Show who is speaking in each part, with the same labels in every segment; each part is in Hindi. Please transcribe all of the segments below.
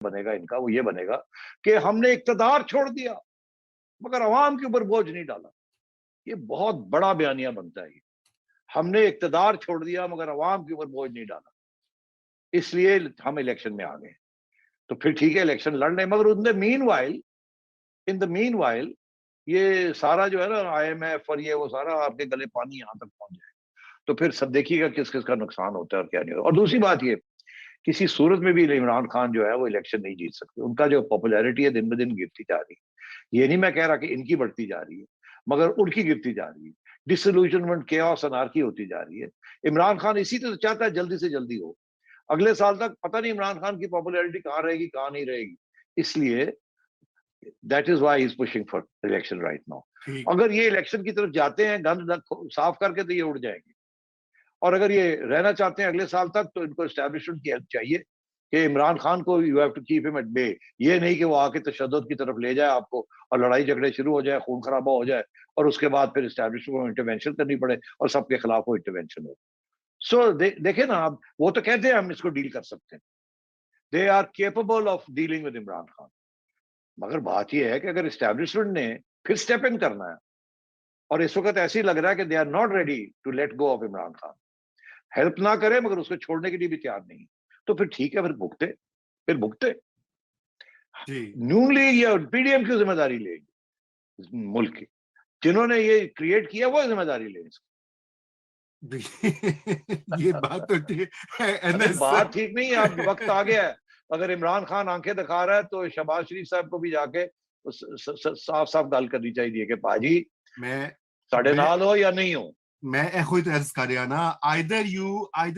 Speaker 1: बनेगा इनका वो ये बनेगा कि हमने इक्तदार छोड़ दिया मगर अवाम के ऊपर बोझ नहीं डाला। ये बहुत बड़ा बयानिया बनता है। हमने इक्तदार छोड़ दिया मगर अवाम के ऊपर बोझ नहीं डाला, इसलिए हम इलेक्शन में आ गए। तो फिर ठीक है, इलेक्शन लड़ रहे, मगर इन द मीन वाइल ये सारा जो है ना IMF और ये वो सारा आपके गले पानी यहां तक पहुंच जाए। तो फिर सब देखिएगा किस किस का नुकसान होता है और क्या नहीं होता। और दूसरी बात ये, किसी सूरत में भी इमरान खान जो है वो इलेक्शन नहीं जीत सकते। उनका जो पॉपुलैरिटी है दिन ब दिन गिरती जा रही है। ये नहीं मैं कह रहा कि इनकी बढ़ती जा रही है, मगर उनकी गिरती जा रही है। डिसइल्यूजनमेंट, केओस, अनार्की होती जा रही है। इमरान खान इसी तरह चाहता है जल्दी से जल्दी हो। अगले साल तक पता नहीं इमरान खान की पॉपुलैरिटी कहाँ रहेगी कहाँ नहीं रहेगी। इसलिए that is why he is pushing for election right now. अगर ये इलेक्शन की तरफ जाते हैं गंद साफ करके तो ये उड़ जाएंगे। और अगर ये रहना चाहते हैं अगले साल तक तो इनको एस्टैब्लिशमेंट की हेल्प चाहिए कि इमरान खान को you have to keep him at bay. ये नहीं कि वो आके तशद्दुद की तरफ ले जाए आपको और लड़ाई झगड़े शुरू हो जाए, खून खराबा हो जाए और उसके बाद फिर एस्टैब्लिशमेंट को इंटरवेंशन करनी पड़े और सबके खिलाफ वो इंटरवेंशन हो। सो देखे ना आप, वो तो कहते हैं हम इसको डील कर सकते हैं, they are capable of dealing with Imran Khan. मगर बात यह है कि अगर एस्टैब्लिशमेंट ने फिर स्टेप इन करना है, और इस वक्त ऐसे ही लग रहा है कि they are not ready to let go of Imran Khan, help ना करे मगर उसको छोड़ने के लिए भी तैयार नहीं, तो फिर ठीक है, फिर भुगते नून लीग या PDM की जिम्मेदारी लेगी मुल्क की। जिन्होंने ये क्रिएट किया वो जिम्मेदारी लेगी।
Speaker 2: ये बात तो ठीक है,
Speaker 1: बात ठीक नहीं है। अब वक्त आ गया है, अगर इमरान खान आंखें दिखा रहा है तो शहबाज शरीफ साहब को भी जाके साफ साफ गल करनी चाहिए कि पाजी
Speaker 2: मैं
Speaker 1: साढ़े नाल हो या नहीं हो।
Speaker 2: मैं एखो तो अर्ज कर रहा ना, आइदर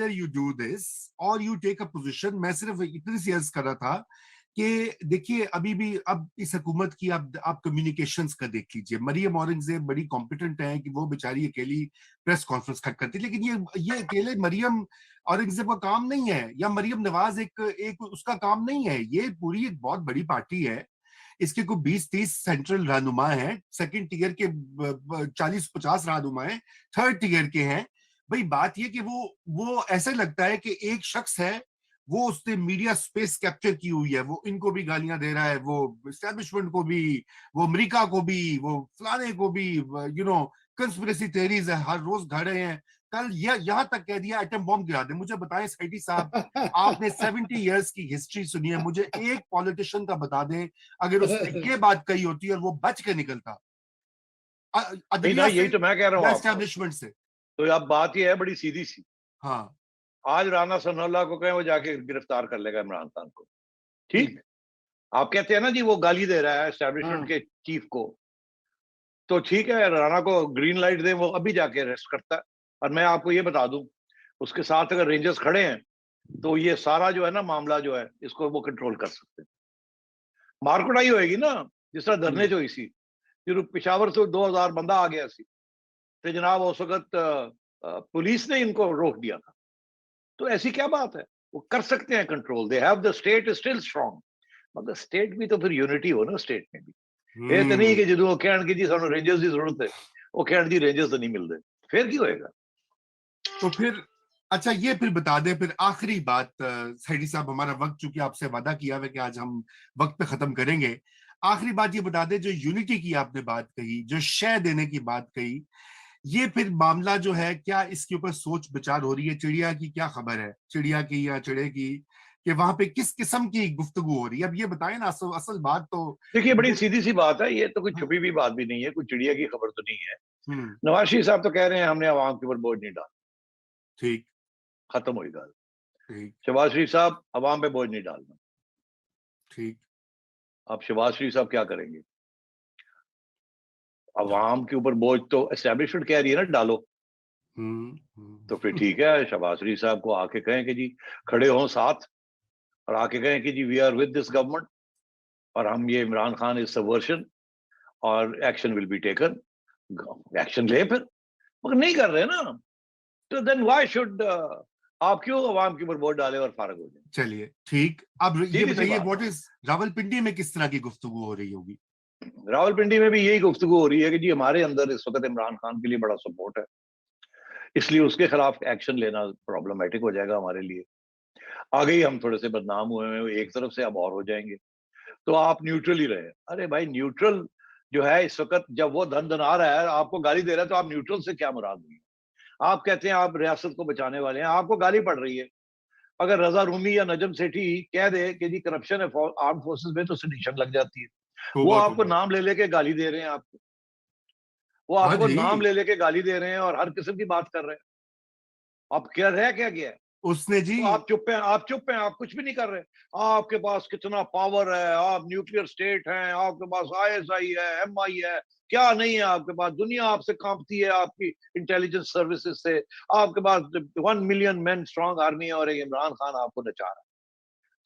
Speaker 2: यू डू दिस और यू टेक अ पोजीशन। मैं सिर्फ इतनी सी अर्ज कर रहा था कि देखिए अभी भी अब इस हुकूमत की आप कम्युनिकेशंस का देख लीजिए। मरियम औरंगजेब बड़ी कॉम्पिटेंट है कि वो बेचारी अकेली प्रेस कॉन्फ्रेंस करती, लेकिन ये अकेले मरियम औरंगजेब का काम नहीं है, या मरियम नवाज एक उसका काम नहीं है। ये पूरी एक बहुत बड़ी पार्टी है, इसके को 20-30 सेंट्रल रहनुमा हैं, सेकंड टीयर के 40-50 रहनुमा हैं, थर्ड टीयर के हैं। भाई बात ये कि वो ऐसा लगता है कि एक शख्स है, वो उसने मीडिया स्पेस कैप्चर की हुई है, वो इनको भी गालियां दे रहा है, वो एस्टैब्लिशमेंट को भी, वो अमेरिका को भी, वो फलाने को भी, कंस्पिरेसी थ्योरीज है हर रोज घड़ रहे हैं। कल यहां तक कह दिया एटम बॉम्ब गिरा दे। मुझे बताएं सैयदी साहब, आपने 70 इयर्स की हिस्ट्री सुनी है, मुझे एक पॉलिटिशियन का बता दें अगर उसने ये बात कही होती और वो बच के निकलता अदलिया से,
Speaker 1: यही तो मैं कह रहा हूँ
Speaker 2: एस्टैब्लिशमेंट से।
Speaker 1: तो अब बात ये है बड़ी सीधी सी।
Speaker 2: हाँ,
Speaker 1: आज राना सनाउल्लाह को कहें वो जाके गिरफ्तार कर लेगा इमरान खान को, ठीक। आप कहते हैं ना जी वो गाली दे रहा है एस्टैब्लिशमेंट के चीफ को, तो ठीक है, राणा को ग्रीन लाइट दें, वो अभी जाके अरेस्ट करता है। और मैं आपको ये बता दूं, उसके साथ अगर रेंजर्स खड़े हैं तो ये सारा जो है ना मामला जो है इसको वो कंट्रोल कर सकते हैं। मारकुटाई होएगी ना जिस तरह धरने जो इसी फिर पिशावर से 2000 बंदा आ गया सी, तो जनाब उस वक्त पुलिस ने इनको रोक दिया था। तो ऐसी क्या बात है, वो कर सकते हैं control, they have the state still strong. मगर स्टेट भी तो फिर यूनिटी हो ना स्टेट में भी। ये तो नहीं कि जो कहण की जी सानू रेंजर्स की जरूरत है, वो कहण जी रेंजर्स तो नहीं मिलते, फिर की होएगा।
Speaker 2: तो फिर अच्छा ये फिर बता दें, फिर आखिरी बात सैयदी साहब, हमारा वक्त चूंकि आपसे वादा किया है कि आज हम वक्त पे खत्म करेंगे, आखिरी बात ये बता दें, जो यूनिटी की आपने बात कही, जो शय देने की बात कही, ये फिर मामला जो है क्या इसके ऊपर सोच विचार हो रही है? चिड़िया की क्या खबर है, चिड़िया की या चिड़े की, कि वहां पे किस किस्म की गुफ्तगू हो रही है? अब ये बताएं ना, असल बात तो
Speaker 1: देखिए बड़ी सीधी सी बात है, ये तो कोई छुपी हुई बात भी नहीं है, कोई चिड़िया की खबर तो नहीं है। नवाज शरीफ साहब तो कह रहे हैं हमने आवाम के ऊपर बोझ नहीं डाला,
Speaker 2: ठीक,
Speaker 1: खत्म हुई गल।
Speaker 2: ठीक,
Speaker 1: शहबाज शरीफ साहब अवाम पे बोझ नहीं डालना,
Speaker 2: ठीक।
Speaker 1: अब शहबाज शरीफ साहब क्या करेंगे? अवाम के ऊपर बोझ तो एस्टेब्लिशमेंट कह रही है ना डालो, तो फिर ठीक है, शहबाज शरीफ साहब को आके कहें कि जी खड़े हों साथ, और आके कहें कि जी we are with this government और हम ये इमरान खान इज सबवर्शन और action will be taken, action ले फिर। मगर नहीं कर रहे ना, तो देन व्हाई शुड आप क्यों अवाम के ऊपर वोट डाले और फारग हो जाए?
Speaker 2: चलिए ठीक, अब ये बताइए व्हाट इज रावलपिंडी में किस तरह की गुफ्तगू हो रही होगी?
Speaker 1: रावलपिंडी में भी यही गुफ्तगू हो रही है कि जी हमारे अंदर इस वक्त इमरान खान के लिए बड़ा सपोर्ट है, इसलिए उसके खिलाफ एक्शन लेना प्रॉब्लमेटिक हो जाएगा हमारे लिए। आगे ही हम थोड़े से बदनाम हुए हैं, एक तरफ से अब और हो जाएंगे, तो आप न्यूट्रल ही रहे। अरे भाई न्यूट्रल जो है इस वक्त, जब वो धन धना रहा है आपको गाली दे रहा है, तो आप न्यूट्रल से क्या मुराद हुई? आप कहते हैं आप रियासत को बचाने वाले हैं, आपको गाली पड़ रही है। अगर रजा रूमी या नजम सेठी कह दे कि जी करप्शन है आर्म फोर्सेस में, तो सेडिशन लग जाती है। वो
Speaker 2: तौबा
Speaker 1: आपको
Speaker 2: तौबा।
Speaker 1: नाम ले लेके गाली दे रहे हैं, आपको वो
Speaker 2: हाँ
Speaker 1: आपको
Speaker 2: जी,
Speaker 1: नाम ले लेके गाली दे रहे हैं और हर किस्म की बात कर रहे हैं। आप क्या रह क्या गया है?
Speaker 2: उसने जी
Speaker 1: तो आप चुप हैं, आप चुप हैं, आप कुछ भी नहीं कर रहे। आपके पास कितना पावर है, आप न्यूक्लियर स्टेट हैं, आपके पास आईएसआई है, एमआई है, क्या नहीं है आपके पास? दुनिया आपसे कांपती है, आपकी इंटेलिजेंस सर्विसेज से। आपके पास 1 मिलियन मैन स्ट्रांग आर्मी है और एक इमरान खान आपको नचा रहा है।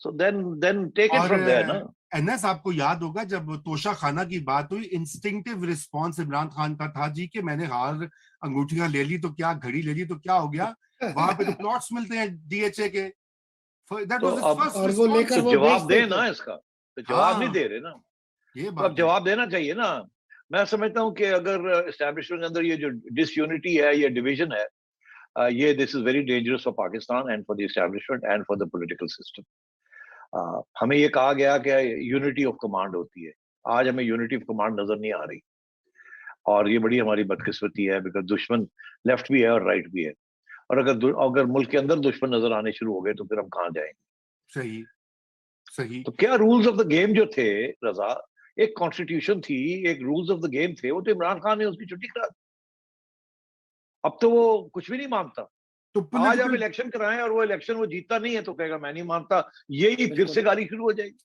Speaker 1: सो देन टेक इट
Speaker 2: और
Speaker 1: फ्रॉम देयर ना।
Speaker 2: एनएस, आपको याद होगा जब तोशा खाना की बात हुई, इंस्टिंक्टिव रिस्पॉन्स इमरान खान का था जी कि मैंने हार अंगूठियां ले ली तो क्या, घड़ी ले ली तो क्या हो गया, वहां पे तो प्लॉट्स मिलते हैं डीएचए के। दैट
Speaker 1: तो
Speaker 2: वाज हिज
Speaker 1: अब
Speaker 2: फर्स्ट
Speaker 3: और वो
Speaker 2: रिस्पॉन्स।
Speaker 3: लेकर
Speaker 1: तो
Speaker 3: वो
Speaker 1: जवाब
Speaker 3: बेचते
Speaker 1: दें
Speaker 3: थे।
Speaker 1: ना इसका, तो जवाब नहीं
Speaker 2: हाँ,
Speaker 1: दे रहे ना।
Speaker 2: ये
Speaker 1: तो अब
Speaker 2: बात है।
Speaker 1: जवाब देना चाहिए ना। मैं समझता हूँ कि अगर एस्टेब्लिशमेंट के अंदर ये जो डिसयूनिटी है, ये डिवीजन है, ये this is very dangerous for Pakistan and for the establishment and for the political system. हमें ये कहा गया कि यूनिटी ऑफ कमांड होती है। आज हमें यूनिटी ऑफ कमांड नजर नहीं आ रही, और ये बड़ी हमारी बदकिस्मती है, बिकॉज दुश्मन लेफ्ट भी है और राइट भी है। और अगर मुल्क के अंदर दुश्मन नजर आने शुरू हो गए, तो फिर हम कहाँ जाएंगे?
Speaker 2: सही, सही।
Speaker 1: तो क्या रूल्स ऑफ द गेम जो थे रजा, एक कॉन्स्टिट्यूशन थी, एक रूल्स ऑफ द गेम थे, वो तो इमरान खान ने उसकी छुट्टी करा दी। अब तो वो कुछ भी नहीं मानता।
Speaker 2: तो
Speaker 1: आज आप
Speaker 2: पॉलिटिकल,
Speaker 1: इलेक्शन कराएं और वो इलेक्शन वो जीतता नहीं है, तो कहेगा मैं नहीं मानता। यही फिर
Speaker 3: बिल्कुल।
Speaker 1: से गाली शुरू हो जाएगी,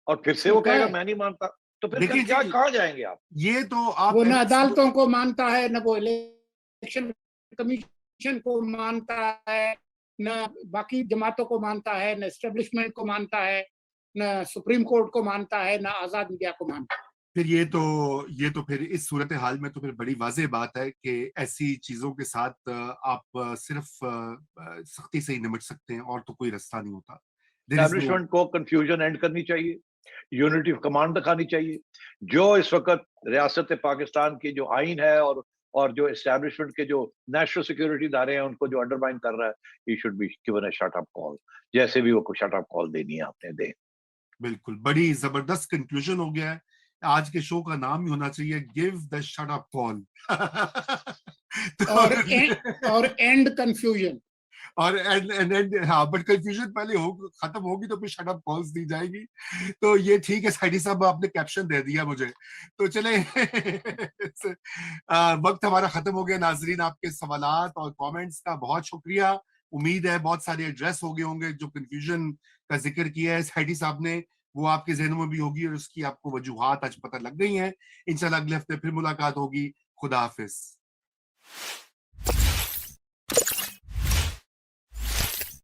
Speaker 1: और फिर से
Speaker 3: वो
Speaker 1: वो
Speaker 3: क्या
Speaker 1: कहेगा
Speaker 3: है,
Speaker 1: मैं नहीं मानता। तो फिर
Speaker 2: देखिए
Speaker 1: क्या,
Speaker 2: जी,
Speaker 1: कहाँ जाएंगे आप?
Speaker 2: ये तो आप
Speaker 3: वो न
Speaker 2: एनएस,
Speaker 3: अदालतों को मानता है, न वो इलेक्शन कमीशन को मानता है, न बाकी जमातों को मानता है, न एस्टेब्लिशमेंट को मानता है, न सुप्रीम कोर्ट को मानता है, न आजाद मीडिया को मानता है।
Speaker 2: फिर ये तो फिर इस सूरत हाल में तो फिर बड़ी वाज़ेह बात है कि ऐसी चीजों के साथ आप सिर्फ सख्ती से ही निपट सकते हैं, और तो कोई रास्ता नहीं होता। There is no.
Speaker 1: एस्टैब्लिशमेंट को कंफ्यूजन एंड करनी चाहिए, यूनिटी ऑफ कमांड दिखानी चाहिए। जो इस वक्त रियासत पाकिस्तान की जो आइन है, और जो एस्टैब्लिशमेंट के जो नेशनल सिक्योरिटी इदारे हैं, उनको जो अंडरमाइन कर रहा है, he should be given a shut up call. जैसे भी वो शट अप कॉल देनी है आपने दे।
Speaker 2: बिल्कुल, बड़ी जबरदस्त कंक्लूजन हो गया है। आज के शो का नाम ही होना चाहिए give the shut up call.
Speaker 3: और एंड कंफ्यूजन।
Speaker 2: और एंड हाँ, बट कंफ्यूजन पहले हो खत्म होगी तो फिर शट अप कॉल्स दी जाएगी। तो ये ठीक है साइडी साहब, आपने कैप्शन दे दिया मुझे। तो चले वक्त हमारा खत्म हो गया। नाजरीन, आपके सवालात और कमेंट्स का बहुत शुक्रिया। उम्मीद है बहुत सारे एड्रेस हो गए होंगे। जो कंफ्यूजन का जिक्र किया है साइडी साहब ने, वो आपके जहनों में भी होगी और उसकी आपको वजूहात आज पता लग गई हैं। इंशाल्लाह अगले हफ्ते फिर मुलाकात होगी। खुदा हाफिज।